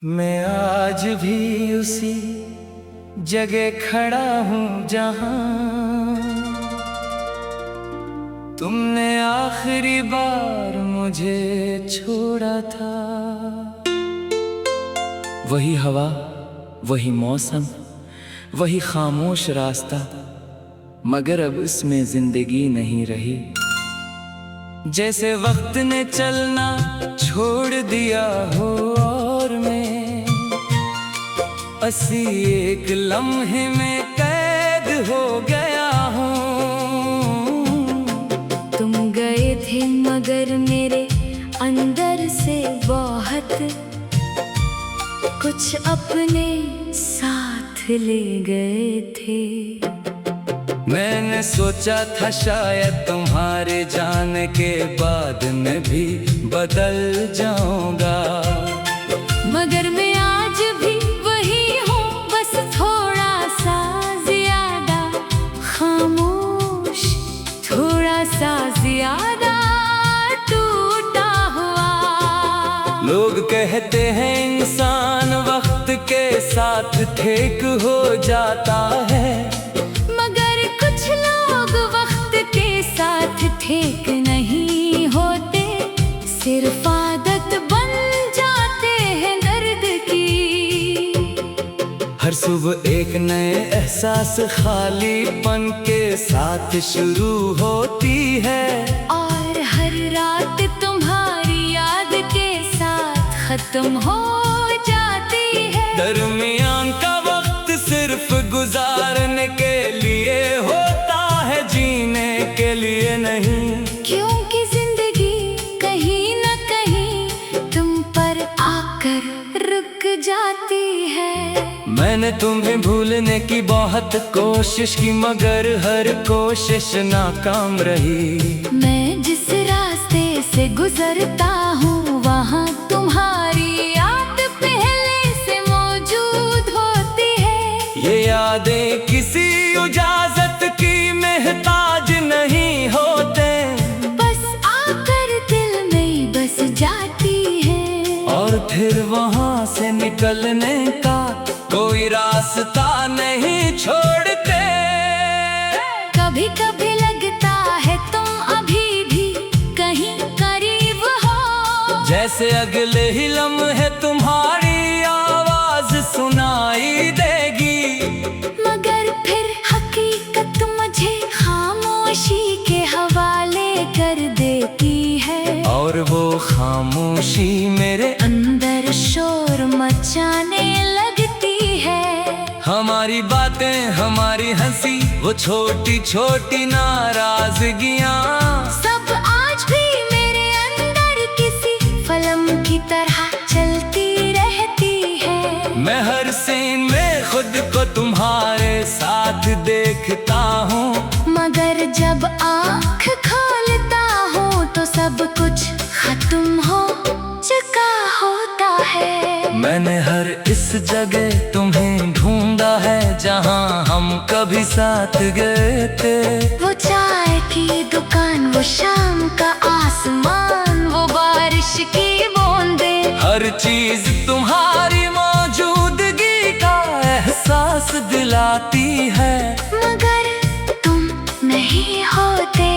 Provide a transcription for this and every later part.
मैं आज भी उसी जगह खड़ा हूँ जहाँ तुमने आखिरी बार मुझे छोड़ा था। वही हवा, वही मौसम, वही खामोश रास्ता, मगर अब इसमें जिंदगी नहीं रही। जैसे वक्त ने चलना छोड़ दिया हो और मैं असी एक लम्हे में कैद हो गया हूँ। तुम गए थे मगर मेरे अंदर से बहुत कुछ अपने साथ ले गए थे। मैंने सोचा था शायद तुम्हारे जाने के बाद मैं भी बदल जाऊंगा, मगर मैं आज भी वही हूँ, बस थोड़ा सा ज्यादा खामोश, थोड़ा सा ज्यादा टूटा हुआ। लोग कहते हैं इंसान वक्त के साथ ठीक हो जाता है, ठीक नहीं होते, सिर्फ आदत बन जाते हैं दर्द की। हर सुबह एक नए एहसास खालीपन के साथ शुरू होती है, और हर रात तुम्हारी याद के साथ खत्म हो जाती है। दरमियान का वक्त सिर्फ गुजारने के लिए होता है, जीने के लिए नहीं। क्योंकि जिंदगी कहीं न कहीं तुम पर आकर रुक जाती है। मैंने तुम्हें भूलने की बहुत कोशिश की, मगर हर कोशिश नाकाम रही। मैं जिस रास्ते से गुजरता हूँ वहाँ तुम्हारी याद पहले से मौजूद होती है। ये यादें किसी इजाजत की मोहताज नहीं होते, बस आकर दिल में बस जाती है, और फिर वहाँ से निकलने का कोई रास्ता नहीं छोड़ते। कभी कभी लगता है तुम अभी भी कहीं करीब हो, जैसे अगले ही लम्हे तुम्हारी आवाज सुनाई देगी, मगर फिर हकीकत मुझे खामोशी के हवाले कर देती है। और वो खामोशी मेरे अंदर शोर मचाने लगती है। हमारी बातें, हमारी हंसी, वो छोटी छोटी नाराजगियाँ, सब आज भी मेरे अंदर किसी फिल्म की तरह चलती रहती है। मैं हर सीन में खुद को तुम्हारे साथ देखता हूँ, मगर जब आँख खोलता हूँ तो सब कुछ खत्म हो चुका होता है। मैंने हर इस जगह तुम्हें ढूंढा है जहाँ हम कभी साथ गए थे। वो चाय की दुकान, वो शाम का आसमान, वो बारिश की बूंदें, हर चीज तुम्हारी मौजूदगी का एहसास दिलाती है, मगर तुम नहीं होते।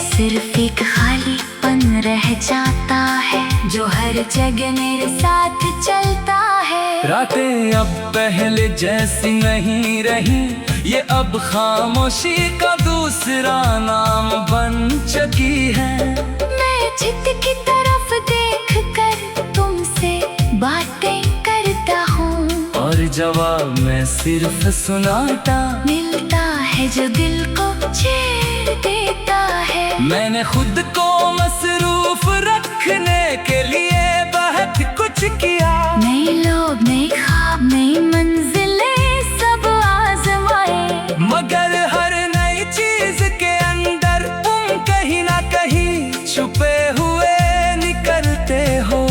सिर्फ एक खालीपन रह जाता है जो हर जगह मेरे साथ चलता है। रातें अब पहले जैसी नहीं रही, ये अब खामोशी का दूसरा नाम बन चुकी है। मैं छित की तरफ देख कर तुमसे बातें करता हूँ, और जवाब में सिर्फ सुनाता मिलता है जो दिल को छेड़ देता है। मैंने खुद को मसरूफ रखने के लिए बहुत कुछ किया, नए लोग, नए ख्वाब, नई मंजिलें सब आजमाए, मगर हर नई चीज के अंदर तुम कहीं ना कहीं छुपे हुए निकलते हो,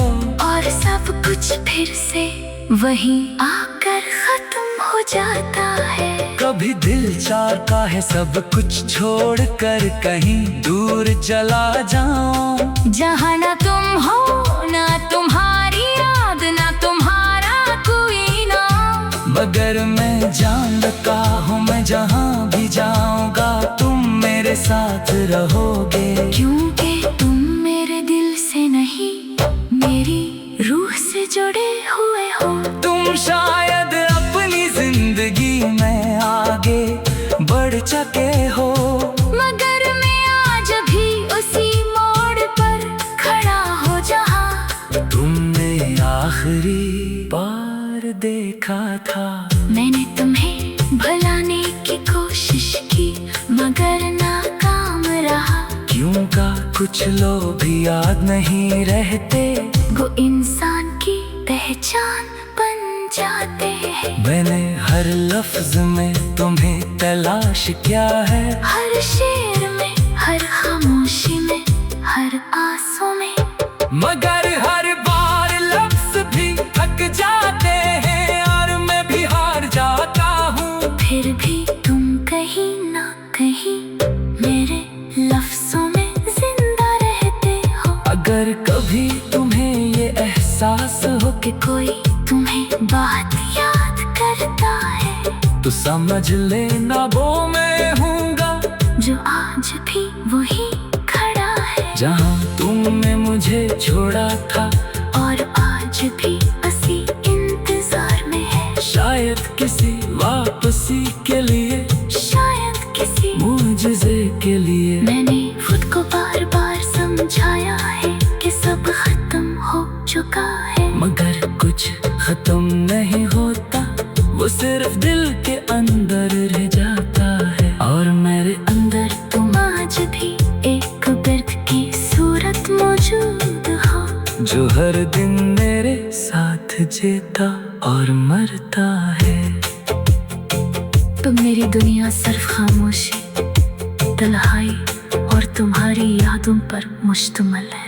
और सब कुछ फिर से वहीं आकर खत्म हो जाता है। कभी दिल चाहता है सब कुछ छोड़ कर कहीं दूर चला जाऊं, जहाँ ना तुम हो, ना तुम्हारी याद, ना तुम्हारा मगर मैं जान लगा हूँ मैं जहाँ भी जाऊँगा तुम मेरे साथ रहोगे। क्योंकि तुम मेरे दिल से नहीं मेरी रूह से जुड़े हुए हो। तुम शायद अपनी जिंदगी में आगे बढ़ चुके हो, मगर मैं आज भी उसी मोड़ पर खड़ा हो जहाँ तुमने आखिरी बार देखा था। मैंने तुम्हें भुलाने की कोशिश की मगर नाकाम रहा। क्यों का कुछ लोग याद नहीं रहते, वो इंसान की पहचान बन जाते हैं। मैंने हर लफ्ज में तुम्हें तलाश किया है, हर शेर में, हर खामोशी में, हर आंसू में, मगर हर बार लफ्ज भी थक जाते हैं और मैं भी हार जाता हूँ। फिर भी तुम कहीं ना कहीं मेरे लफ्जों में जिंदा रहते हो। अगर कभी तुम्हें ये एहसास हो कि कोई तुम्हें बात याद करता है तो समझ लेना वो मैं हूँगा जो आज भी वही खड़ा है जहाँ तुमने मुझे छोड़ा था और आज भी उसी इंतजार में है। शायद किसी वापसी के लिए, शायद किसी मुझे के लिए। मैंने खुद को बार बार समझाया है कि सब खत्म हो चुका है, मगर कुछ खत्म नहीं होता, वो सिर्फ दिल के अंदर रह जाता है। और मेरे अंदर तुम आज भी एक बिर्द की सूरत मौजूद हो जो हर दिन मेरे साथ जीता और मरता है। तुम मेरी दुनिया सिर्फ खामोशी, तन्हाई और तुम्हारी यादों पर मुश्तमिल है।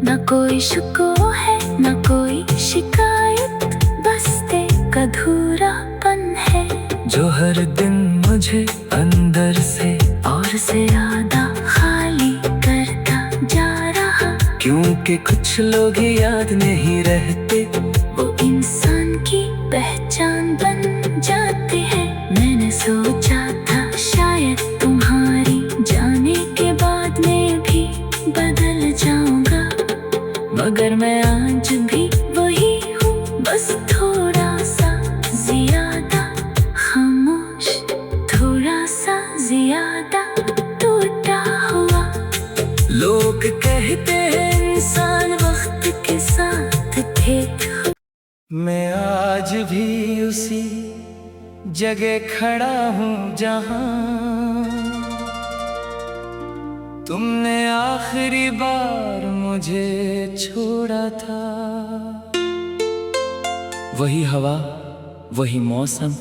न कोई शुक्र है न कोई शिकायत, बस एक अधूरापन है जो हर दिन मुझे अंदर से और ज्यादा खाली करता जा रहा। क्योंकि कुछ लोग याद नहीं रहते, वो इंसान की पहचान बन जाते हैं। मैंने सोचा था शायद तुम्हारी जाने के बाद मैं भी बदल जाऊंगा, मगर मैं आज भी वही हूँ, बस थोड़ा सा ज्यादा खामोश, थोड़ा सा ज्यादा टूटा हुआ। लोग कहते हैं इंसान वक्त के साथ थे, मैं आज भी उसी जगह खड़ा हूँ जहाँ तुमने आखिरी बार मुझे छोड़ा था। वही हवा, वही मौसम,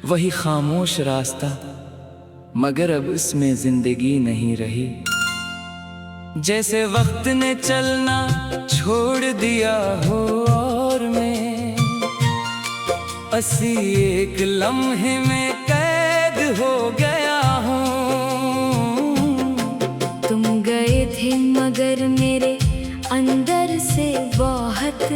वही खामोश रास्ता, मगर अब उसमें जिंदगी नहीं रही। जैसे वक्त ने चलना छोड़ दिया हो और मैं बस एक लम्हे में कैद हो गया हूँ। तुम गए थे मगर मेरे अंदर से बहुत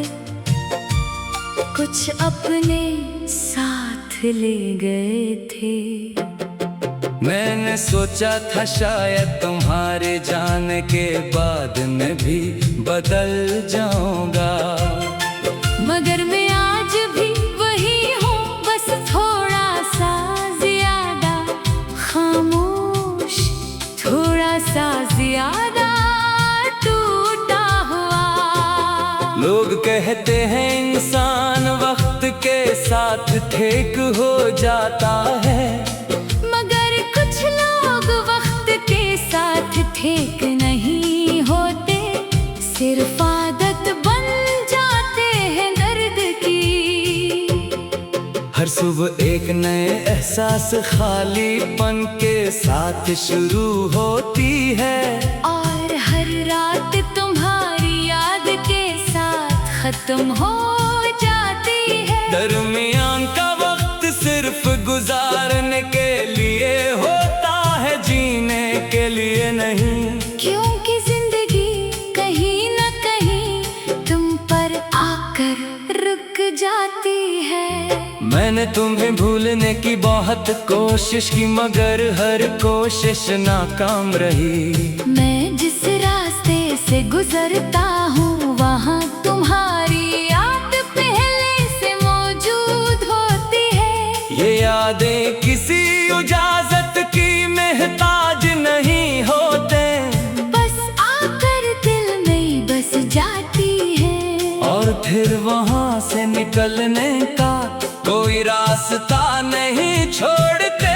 कुछ अपने साथ ले गए थे। मैंने सोचा था शायद तुम्हारे जाने के बाद मैं भी बदल जाऊंगा, मगर मैं आज भी वही हूँ, बस थोड़ा सा ज्यादा खामोश, थोड़ा सा ज्यादा टूटा हुआ। लोग कहते हैं इंसान वक्त के साथ ठीक हो जाता है, मगर कुछ लोग वक्त के साथ ठीक नहीं होते, सिर्फ आदत बन जाते हैं दर्द की। हर सुबह एक नए एहसास खालीपन के साथ शुरू होती है, और हर रात तुम्हारी याद के साथ खत्म हो जाती है। दरमियान का वक्त सिर्फ गुजारने के लिए होता है, जीने के लिए नहीं। क्योंकि जिंदगी कहीं न कहीं तुम पर आकर रुक जाती है। मैंने तुम्हें भूलने की बहुत कोशिश की, मगर हर कोशिश नाकाम रही। मैं जिस रास्ते से गुजरता हूँ वहाँ तुम्हारी याद पहले से मौजूद होती है। ये यादें किसी इजाजत की मोहताज नहीं होते, बस आकर दिल में बस जाती है। और फिर वहाँ से निकलने का कोई रास्ता नहीं छोड़ते।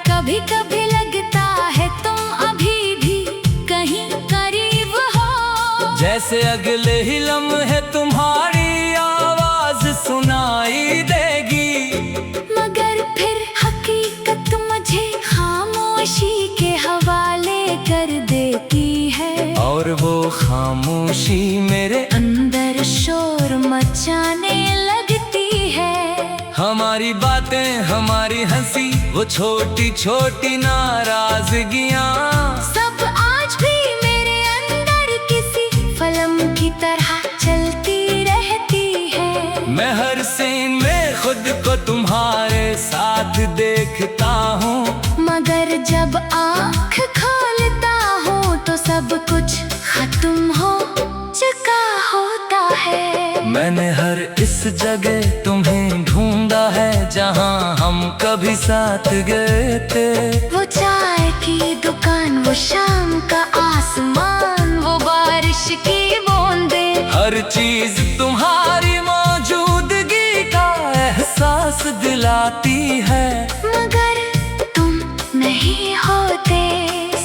कभी कभी लगता है तुम अभी भी कहीं करीब हो, जैसे अगले ही लम्हे तुम्हारी आवाज सुनाई देगी। मगर फिर हकीकत मुझे खामोशी के हवाले कर देती है। और वो खामोशी मेरे अंदर शोर मचाने लगती है। हमारी बातें, हमारी हंसी, वो छोटी छोटी नाराजगियाँ, सब आज भी मेरे अंदर किसी फिल्म की तरह चलती रहती है। मैं हर सीन में खुद को तुम्हारे साथ देखता हूँ, मगर जब आँख खोलता हूँ तो सब कुछ खत्म हो चुका होता है। मैंने हर इस जगह तुम्हें ढूंढा है जहाँ हम कभी साथ गए थे। वो चाय की दुकान, वो शाम का आसमान, वो बारिश की बूंदें, हर चीज तुम्हारी मौजूदगी का एहसास दिलाती है। मगर तुम नहीं होते,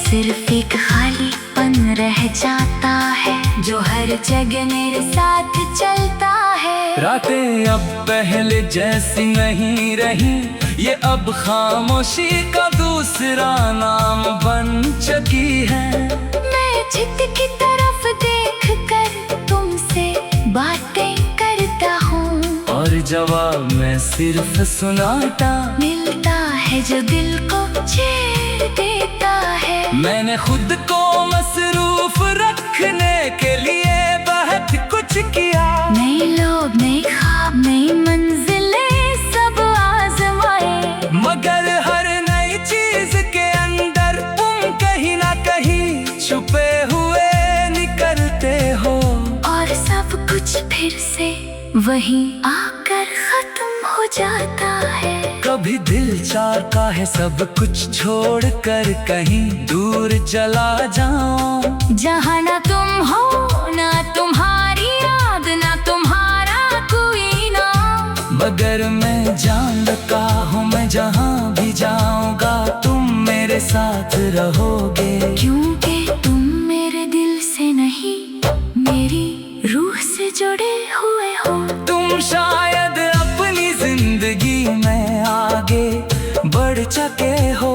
सिर्फ एक खालीपन रह जाता है जो हर जगह मेरे साथ चलता है। रातें अब पहले जैसी नहीं रही, ये अब खामोशी का दूसरा नाम बन चुकी है। मैं चित की तरफ देख कर तुमसे बातें करता हूँ, और जवाब मैं सिर्फ सुनाता मिलता है जो दिल को छेड़ देता है। मैंने खुद को मसरूफ रखने के लिए बहुत कुछ किया। नए लोग, नए ख्वाब, नई मंजिलें सब आजमाए, मगर हर नई चीज के अंदर तुम कहीं ना कहीं छुपे हुए निकलते हो। और सब कुछ फिर से वहीं आकर खत्म हो जाता है। कभी दिल चाहता है सब कुछ छोड़ कर कहीं दूर चला जाऊं, जहाँ ना तुम हो, ना तुम्हारी याद, ना तुम्हारा कोई नाम। मगर मैं जानता हूँ मैं जहाँ भी जाऊंगा तुम मेरे साथ रहोगे। क्योंकि तुम मेरे दिल से नहीं, मेरी रूह से जुड़े हुए हो। तुम शायद अपनी जिंदगी में आगे बढ़ चुके हो,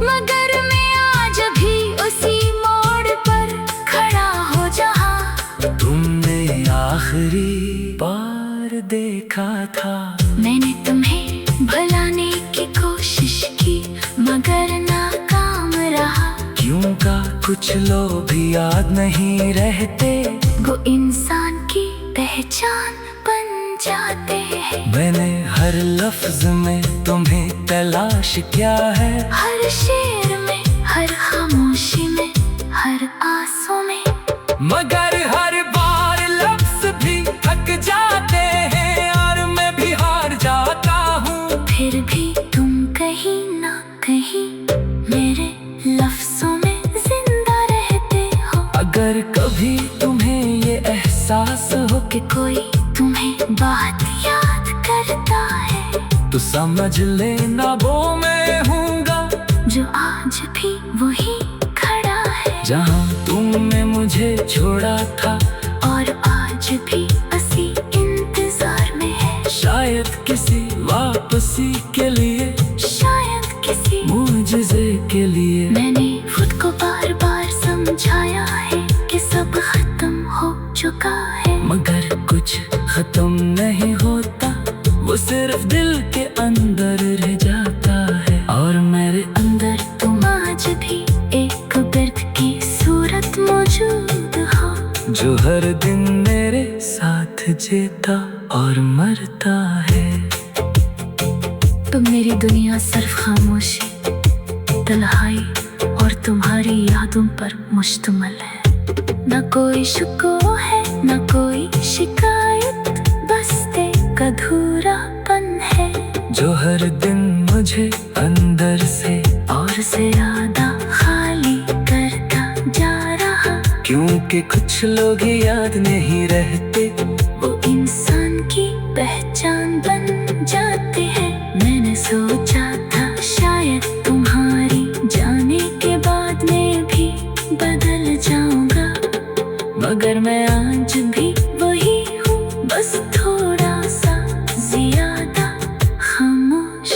मगर मैं आज भी उसी मोड़ पर खड़ा हो जहाँ तुमने आखिरी बार देखा था। मैंने तुम्हें भुलाने की कोशिश की, मगर नाकाम रहा। क्यों का कुछ लोग याद नहीं रहते, वो इंसान की पहचान बन जाते हैं। मैंने हर लफ्ज में तुम्हें तलाश किया है, हर शेर में, हर खामोशी में, हर आंसू में, मगर हर बार लफ्ज भी थक जाते हैं और मैं भी हार जाता हूँ। फिर भी तुम कहीं ना कहीं मेरे लफ्जों में जिंदा रहते हो। अगर कभी तुम्हें ये एहसास हो कि कोई तुम्हें बात याद करता है, तो समझ लेना वो मैं हूँगा जो आज भी वही खड़ा है, जहाँ तुमने मुझे छोड़ा था और आज भी उसी इंतजार में है। शायद किसी वापसी के लिए, शायद किसी मुझे के लिए। मैंने खुद को बार बार समझाया है कि सब खत्म हो चुका है, मगर कुछ खत्म नहीं होता, वो सिर्फ दिल के अंदर रह जाता है। और मेरे अंदर तुम आज भी एक बिर्द की सूरत मौजूद हो, जो हर दिन मेरे साथ वक्त जीता और मरता है। तुम मेरी दुनिया सिर्फ खामोशी, तन्हाई और तुम्हारी यादों पर मुश्तमिल है। न कोई शिकवा है न कोई शिकायत, बस एक अधूरापन है जो हर दिन मुझे अंदर से और ज्यादा खाली करता जा रहा। क्योंकि कुछ लोग याद नहीं रहते, वो इंसान की पहचान बन जाते हैं। मैंने सोचा था शायद तुम्हारी जाने के बाद मैं भी बदल जाऊंगा, मगर मैं आज भी वही हूँ, बस थोड़ा सा ज्यादा खामोश,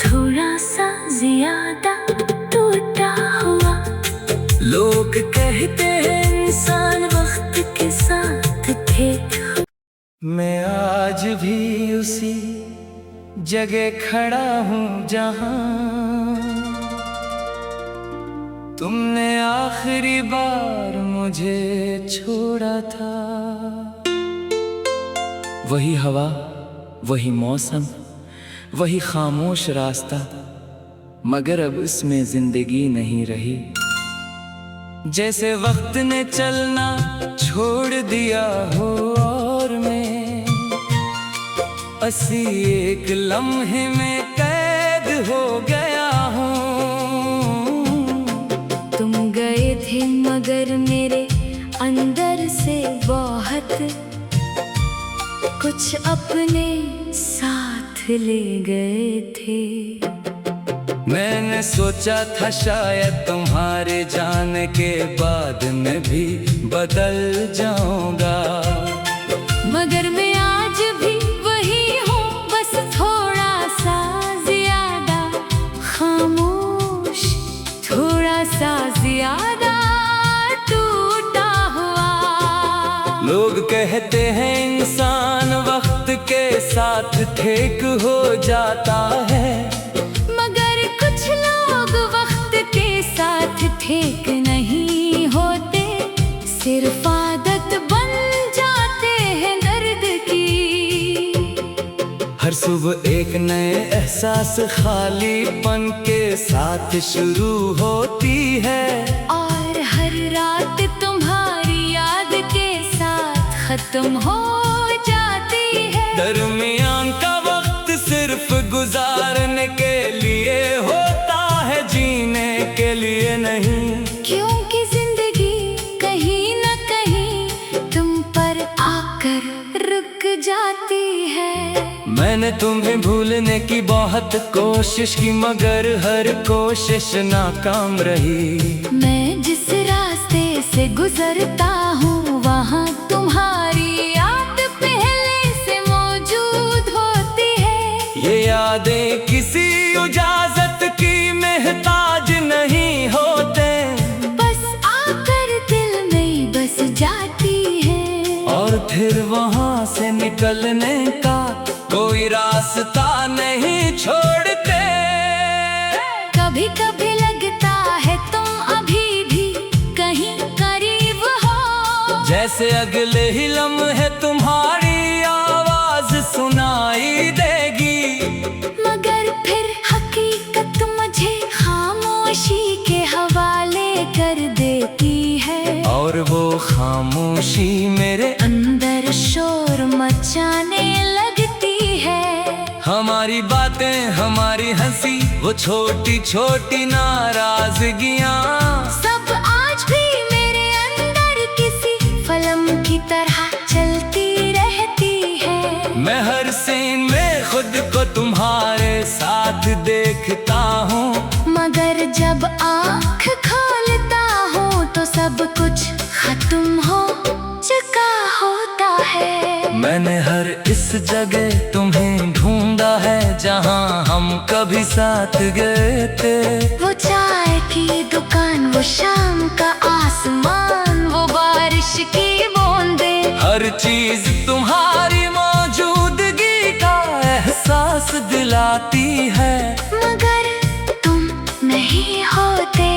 थोड़ा सा ज्यादा टूटा हुआ। लोग कहते हैं इंसान वक्त के साथ थे, मैं आज भी उसी जगह खड़ा हूँ जहाँ तुमने आखिरी बार मुझे छोड़ा था। वही हवा, वही मौसम, वही खामोश रास्ता, मगर अब इसमें जिंदगी नहीं रही। जैसे वक्त ने चलना छोड़ दिया हो और मैं असी एक लम्हे में कैद हो गया हूँ। तुम गए थे मगर मेरे अंदर से बहुत कुछ अपने साथ ले गए थे। मैंने सोचा था शायद तुम्हारे जाने के बाद मैं भी बदल जाऊंगा, मगर मैं आज भी वही हूँ, बस थोड़ा सा ज्यादा खामोश, थोड़ा सा ज्यादा टूटा हुआ। लोग कहते हैं इंसान वक्त के साथ ठीक हो जाता है, कुछ लोग वक्त के साथ ठीक नहीं होते, सिर्फ आदत बन जाते हैं दर्द की। हर सुबह एक नए एहसास खालीपन के साथ शुरू होती है, और हर रात तुम्हारी याद के साथ खत्म हो जाती है। दरमियान का वक्त सिर्फ गुजारने के लिए होता है, जीने के लिए नहीं। क्योंकि जिंदगी कहीं न कहीं तुम पर आकर रुक जाती है। मैंने तुम्हें भूलने की बहुत कोशिश की, मगर हर कोशिश नाकाम रही। मैं जिस रास्ते से गुजरता हूँ वहाँ तुम्हारी याद पहले से मौजूद होती है। ये यादें किसी इजाजत की मोहताज नहीं होते, बस आकर दिल में बस जाती है, और फिर वहाँ से निकलने का कोई रास्ता नहीं छोड़ते। कभी कभी लगता है तुम अभी भी कहीं करीब हो, जैसे अगले ही लम्हे तुम्हारी आवाज सुनाई देगी, मगर फिर हकीकत मुझे खामोशी के हवाले कर देती है। और वो खामोशी मेरे अंदर शोर मचाने लगती है। हमारी बातें, हमारी हंसी, वो छोटी छोटी नाराजगियाँ, सब आज भी मेरे अंदर किसी फिल्म की तरह चलती रहती है। मैं हर सीन में खुद को तुम्हारे साथ देखता हूँ, मगर जब आँख खोलता हूँ तो सब कुछ खत्म हो चुका होता है। मैंने हर इस जगह तुम्हें ढूंढा है जहाँ हम कभी साथ गए थे। वो चाय की दुकान, वो शाम का आसमान, वो बारिश की बूंदें, हर चीज तुम्हारी मौजूदगी का एहसास दिलाती है। मगर तुम नहीं होते,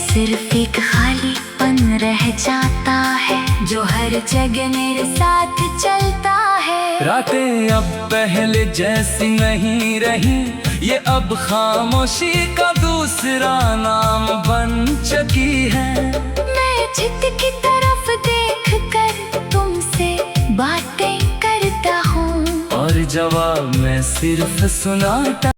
सिर्फ एक खालीपन रह जाता है, जो हर जगह मेरे साथ चलता रातें अब पहले जैसी नहीं रही, ये अब खामोशी का दूसरा नाम बन चुकी है। मैं चित की तरफ देख कर तुमसे बातें करता हूँ, और जवाब मैं सिर्फ सुनाता